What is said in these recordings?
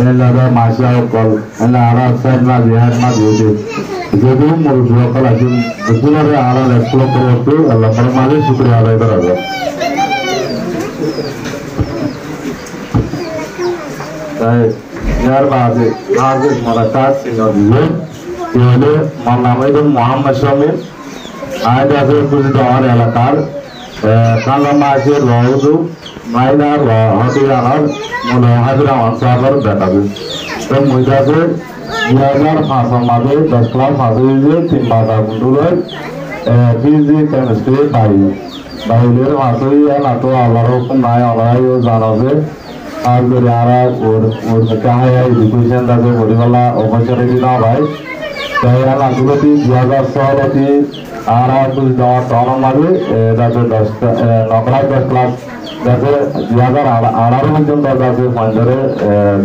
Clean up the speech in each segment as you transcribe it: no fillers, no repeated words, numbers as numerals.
এলাকা মাসা কল এলা আরা সাইড না বিহার না দিতে যদি মোর ব্লক আছে দুজনের আরা স্কুল করতে আল্লাহ পরমালে শুকরিয়া আদায় করা যায় তাই यार बात आज मुलाकात सिंगर दिए ये मन नाम है मोहम्मद शमीर आज आज कुछ दौर एलाकार काला मासे रोज़ु माइनार व हटियानार मुले हाजिरा अंसाबर बैठा तो मुझे से 2005 मादे 10 क्लास मादे ये 3 बार गुंडुले फिजिक्स केमिस्ट्री बायोलॉजी मादे ये ना तो आवारों को नया आवारों जाना से आज मेरे आरा और क्या है एजुकेशन दासे बड़ी वाला अपॉर्चुनिटी ना भाई तो यार ना तो ती 2016 ती आरा कुछ दौर टॉम मारे दासे 10 क्लास दासे 2018 में जब दासे फंडरे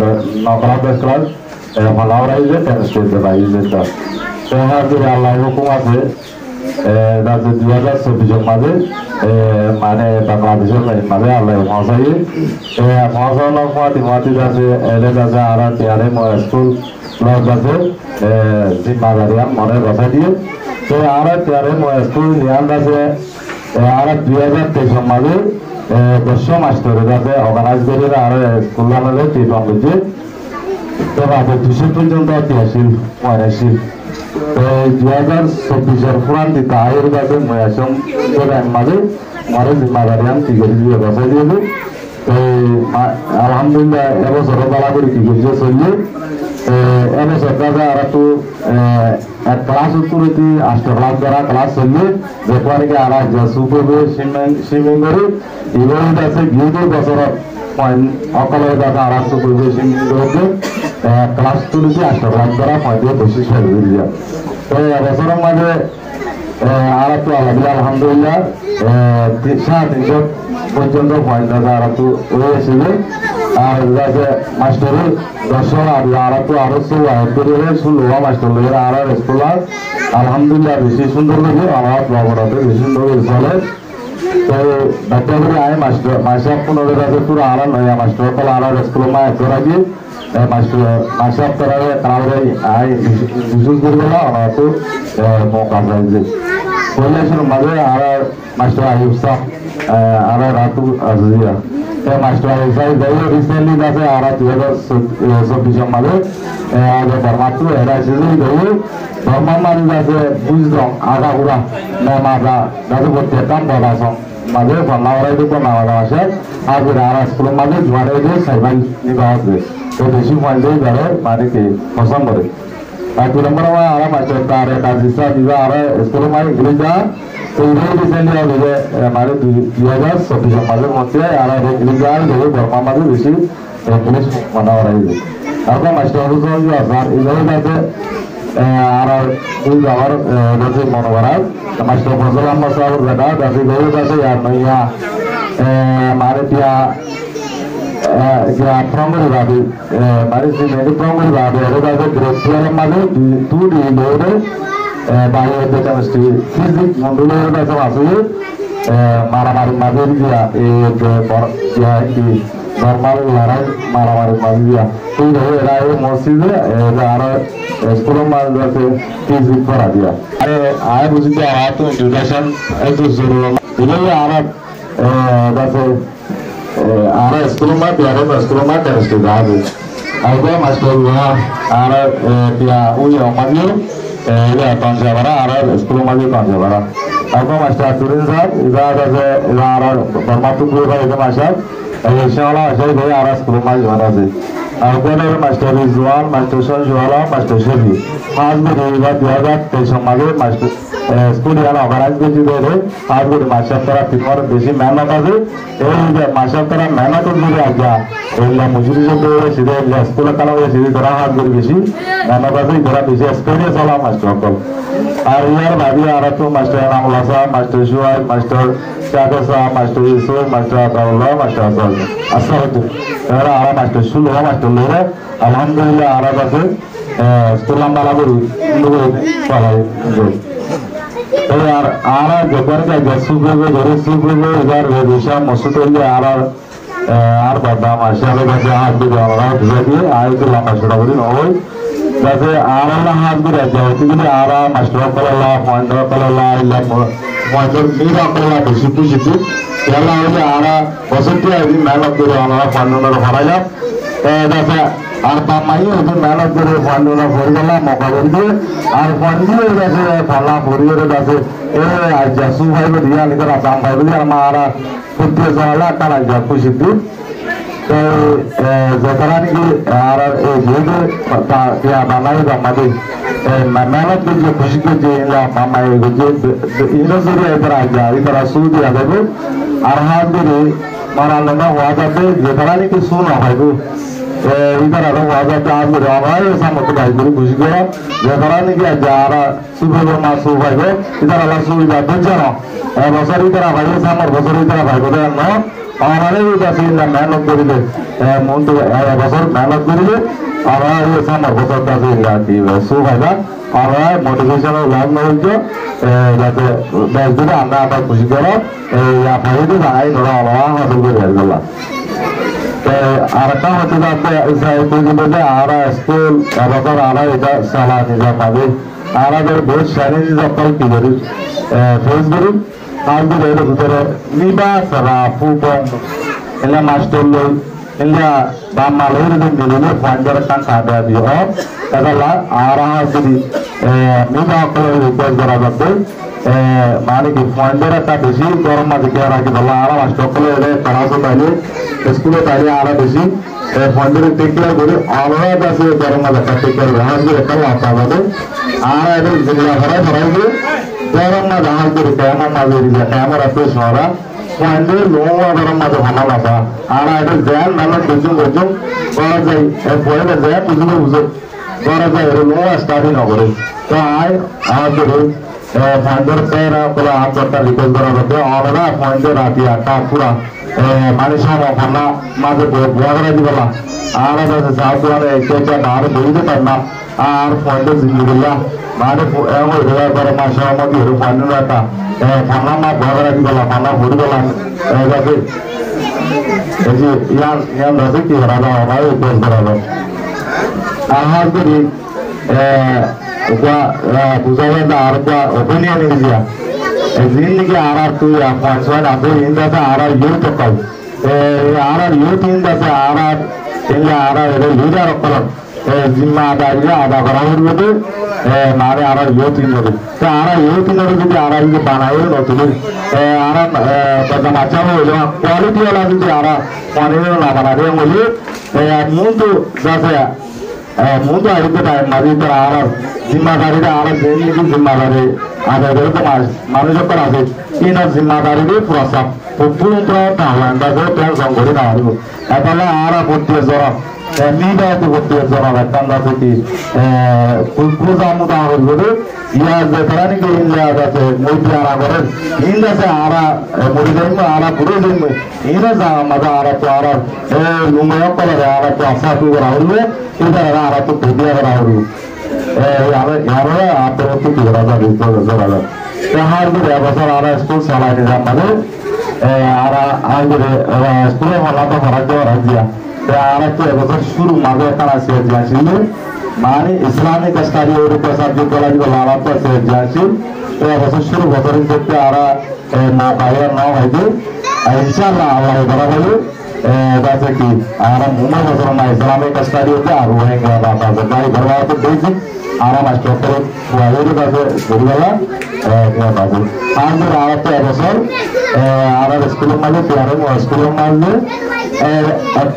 10 क्लास फलावराई जे केमिस्ट्री दे भाई जे तो यार जो अल्लाह हुकुमत है दासे 2024 मारे माने बांग्लादेश में मारे आले मौसाई मौसा लोग माती दासे एले दासे आरा त्यारे मो स्कूल लोग दासे जिम्मेदारियां मने बता दिए तो आरा त्यारे मो स्कूल नियान दासे आरा 2023 मारे 10 मास्टर दासे ऑर्गेनाइज करे आरा स्कूल में टीम बजे तो बात दूसरे पर्यंत त्यासी मनेसी तो 2024 पुरान दी कायर दासे मयासम तो मारे मारे जिम्मेदारियां टिकट दिए बसा दिए तो अल्हम्दुलिल्लाह एबो सरबाला करी टिकट जो सही एबो सरकार आरा तो एक क्लास उतुरती आष्ट क्लास द्वारा क्लास सही देखवार के आरा जसुपे स्विमिंग करे इवन दासे गिदो बसर पॉइंट अकल दादा आरा सुपे स्विमिंग करे क्लास तुरती आष्ट क्लास द्वारा पॉइंट कोशिश कर दिया तो बसर माजे आरा तो अल्हम्दुलिल्लाह 300 পর্যন্ত পয়েন্ট আরা তো হয়েছিল আর যাতে মাস্টার 10 আরা তো আরো করে শুনলো মাস্টার আরা স্কুল আলহামদুলিল্লাহ বেশি সুন্দর লাগে আমার বাবারাতে বেশি সুন্দর চলে তো বাচ্চা করে আয় মাস্টার মাসা 15 কাছে পুরো আরা নয়া মাস্টার কল আরা স্কুল মা একবার আগে মাস্টার মাসা করারে কারে আয় বিশেষ করে না তো মৌকা পাইছে পড়াশোনার মাঝে আর মাস্টার আইয়ুব সাহেব আর রাতু আজিয়া এই মাস্টার আইয়ুব সাহেব রিসেন্টলি দাসে আর 2024 মাঝে আর বর্মাতু এরা এসেছে গই বর্মামান দাসে বুঝলাম আগা পুরা না মাগা দাসে করতে কাম বলাসম মাঝে ফলাওরাই তো না আসে আর আর স্কুল মাঝে জোয়ারে যে সাইবাল নিবাসে তো বেশি ফাইলে ধরে মানে কি পছন্দ করে আর 2 নম্বর আর মাস্টার তারে কাজিসা দিবা আর স্কুল মাঝে গিলা तो ये रिसेंटली आ गए हमारे 2024 माजे मध्य आरा रेगुलर जो बर्मा माजे बेसी पुलिस मना रही है आपका मास्टर जो आसान इधर जाते आरा कोई जावर जैसे मनोवरा मास्टर फजल अहमद साहब बेटा जैसे गए जैसे यार नैया हमारे क्या क्या प्रॉम्बरी बाबी हमारे से मेरे प्रॉम्बरी बाबी अरे जैसे ग्रेसियल माजे 2D Lode biology chemistry physics modular जैसे वासुए मारामारी मादे दिया एक क्या कि नॉर्मल लड़ाई मारामारी मादे दिया तो ये राय मौसी से जारा स्कूल में जैसे फिजिक्स पढ़ा दिया अरे आए मुझे तो आया तो इंट्रोडक्शन एक तो जरूर इधर आरा जैसे आरा स्कूल में प्यारे में स्कूल में केमिस्ट्री जाते आगे मास्टर हुआ आरा क्या हुई अमानियो ये कॉन्सेप्ट है आरा स्कूल में भी कॉन्सेप्ट है आपको मास्टर सुरेश साहब इधर जैसे इधर आरा बर्मातु पूरे का एक मास्टर ये शाला शायद ये आरा स्कूल में जाना से आपको ना master Rizwan master Sanjwala master Shafi आज में ये बात 2023 में मास्टर स्कूल याना ऑर्गेनाइज कर दी है आज को मास्टर तरह तीन बेसी मेहनत है ये मास्टर तरह मेहनत नहीं आ गया ये मजदूरी जो सीधे स्कूल का ना सीधे तरह हाथ कर बेसी मेहनत है जरा बेसी एक्सपीरियंस वाला मास्टर को और यार भाभी आ रहा तो मास्टर नामुल्ला साहब मास्टर शुआइब मास्टर शाकिर साहब master Yusuf master Ataullah master Asad यार आ रहा मास्टर शुरू मास्टर लोग अल्हम्दुलिल्लाह आ रहा था स्कूल वाला को लोग पढ़ाई तो यार आरा जबर का जसुबे में जरूर सुबे में इधर विदिशा मसूद है आरा আর বাবা মাসিয়ালের কাছে হাত দিয়ে আমরা বুঝে দিয়ে আয়কে লম্বা ছোটা করি নয় যাতে আর হাত দিয়ে যাওয়াতে গেলে আর মাস্টার কলা পয়েন্ট কলা পয়েন্টের মেয়েরা কলা বেশি খুশি ಎಲ್ಲ ಅವರಿಗೆ ಆರ ವಸತಿಯಾಗಿ ಮೇಲತ್ತೂರು ಅವರ ಪಣ್ಣನ ಹೊರಗ যাতে আর বামাই ওদের মেলাদের পণ্ডনা ভরিগলা মকা করি আর পন্ডির কাছে ফলা ভরিয়ে কাছে আর জাসু ভাইব দিয়া লিখে রাম ভাইব দিয়ে আমার ফুটিয়ে জড়ালে একটা রাজ্য খুশি তো যতটা নাকি আর এই যেহেতু বানাই আমাদের মেহনত যে খুশি করছে মামাই ইন্ডাস্ট্রি এবার আগে ইতারা সুদি আগে আর হাত ধরে মারানো হওয়া যাবে যেটা নাকি শুনো হয়তো इधर आना हुआ था आज मेरे हमारे ऐसा मतलब भाई गुरु खुशी को जगह नहीं किया जा रहा सुबह को माँ सुबह को इधर आला सुबह जाते जाना बसर इधर भाई ऐसा मर बसर इधर भाई को देना ना हमारे भी जैसे इन मेहनत करी ले मुंतु बसर मेहनत करी ले हमारे ऐसा मर बसर जैसे इनका की सुबह का हमारे मोटिवेशन और लाभ में जो जैसे बैठ दिया अंदर अंदर खुशी करो या भाई तो भाई नोरा वाला हासिल कर लेगा আরেকটা হচ্ছে যে আরা স্কুল এবছর আরা এটা সালা নিজা পাবে আরাদের বহুত সারি নিজা পাল কি করি ফেস করি আর দিলে এর ভিতরে নিবা সারা ফুপন এলা মাস্টার লই এলা বাম্মা লই মিলিলে ফান্ডার কান সাদা দিও এদালা আরা যদি নিবা করে রিকোয়েস্ট করা যাবে মানে কি ফান্ডার একটা বেশি গরম মাঝে কে রাখি বলা আরা মাস্টার করে পড়াশোনা তাইলে স্কুলে তাইলে আরো বেশি ফন্ডের টেক কেয়ার করে আলাদা আছে গরম মাঝে টেক কেয়ার হাত দিয়ে একটা লাভ পাবে আর এদের জিল্লা ভরাই গিয়ে গরম মাঝে হাত দিয়ে কেমন মাঝে দিলে কেমন আছে সরা ফন্ডের লোয়া গরম মাঝে ভালো লাগা আর এদের জ্যান মেলা বুঝুম করা যায় পরে যায় বুঝলে বুঝে করা যায় এর লোয়া স্টাডি না করে তো আয় হাত ধরে ফন্ডের পেরা করে হাত একটা রিকোয়েস্ট করা যাবে অনরা ফন্ডের রাতি একটা পুরা মানে sama karena masih buat lagi bala, ada sesuatu yang kita baru beli tu karena founder sendirilah, mana yang orang orang masyarakat di rumah founder ada, karena mah buat lagi bala, karena budi bala, jadi yang nanti kita ada orang itu berada, ahal jadi pusatnya ada opinion ini dia. जिंदगी आरा तू या पांचवान आते इंदा से आरा youth कल आरा youth इंदा से आरा इंदा आरा ये लीडर कल जिम्मेदारी आधा कराऊं तो मारे आरा यूथ इंदा तो आरा यूथ इंदा तो भी आरा ये बनाए ना तो आरा पता अच्छा हो जो क्वालिटी वाला भी आरा क्वालिटी वाला बना रहे हैं मुझे मुंतु जैसे मुंतु आगे तो टाइम मारी तो आरा जिम्मेदारी तो आरा देने की जिम्मेदारी ada berapa manusia kerasa ini zimmadaari di proses pupulun tahuan dah tu sanggori dah itu adalah arah putih zora mida itu putih zora betul dah tu pupul jamu dah itu ia sekarang ni ini ada tu mudi arah beres ini se arah mudi jamu arah puru jamu ini sama ada arah tu arah lumaya kalau arah tu asal tu berahulu itu arah tu putih berahulu यार आप तो की बड़ा बिल्कुल नजर आ रहा है यहाँ भी व्यवस्था आ रहा है स्कूल साला के जाने आ रहा आज स्कूल वाला तो फर्क जो रह गया तो आ रहा तो व्यवस्था शुरू मार्ग का से जांचिले माने इस्लामिक स्टडी और के साथ जो कॉलेज वाला आ रहा तो से जांचिल तो व्यवस्था शुरू होकर इनसे आ रहा ना पाया ना है जो इंशाल्लाह अल्लाह बराबर जैसे कि आरा मुंबई में इस्लामिक स्टडी होता है रोहिंग्या बात है भाई बर्बाद तो बेसिक आरा मास्टर को वाले तो जैसे बोलना क्या बात है आज जो आरा तो अवसर आरा स्कूल में प्यारे स्कूल में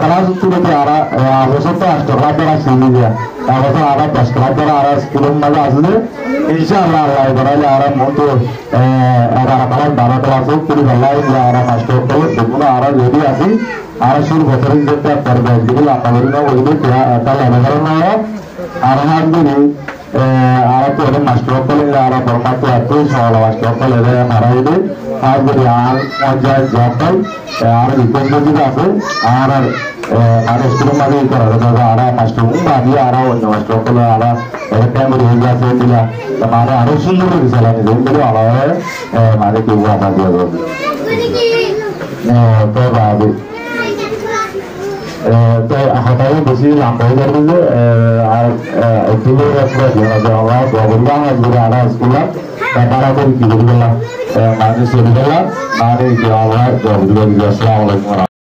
क्लास तो भी आरा अवसर तो अस्ट्रोला का सीधी है अवसर आरा अस्ट्रोला का आरा स्कूल में आसले इंशाल्लाह अल्लाह बराबर आरा मुंतो आरा क्लास 12 क्लास पूरी भलाई आरा मास्टर को दुगुना आरा जो भी आसी आरा शुरू होकर जब कर दे जिला हमारे वो भी क्या कल नगर में है आरा भी आरा तो है मास्टर को ले आरा परमात्मा तो सोला मास्टर को ले हमारा ये आज भी आर मजा जाता है आरा रिकॉर्ड भी जाते आरा आरा स्कूल में भी कर रहा था आरा मास्टर हूँ बाकी आरा वो मास्टर को ले आरा एक टाइम रहेगा से दिला हमारा आरा सुंदर भी सलाह नहीं देंगे आरा है हमारे के हुआ था दिया तो बाबू তো হঠাৎ বেশি লম্বা হয়ে যাবে যে আর তুলে আমরা বললাম আজকে আড়া স্কুল তারা কি বললাম নানি চলে গেলাম নানি আমরা আসসালামু আলাইকুম।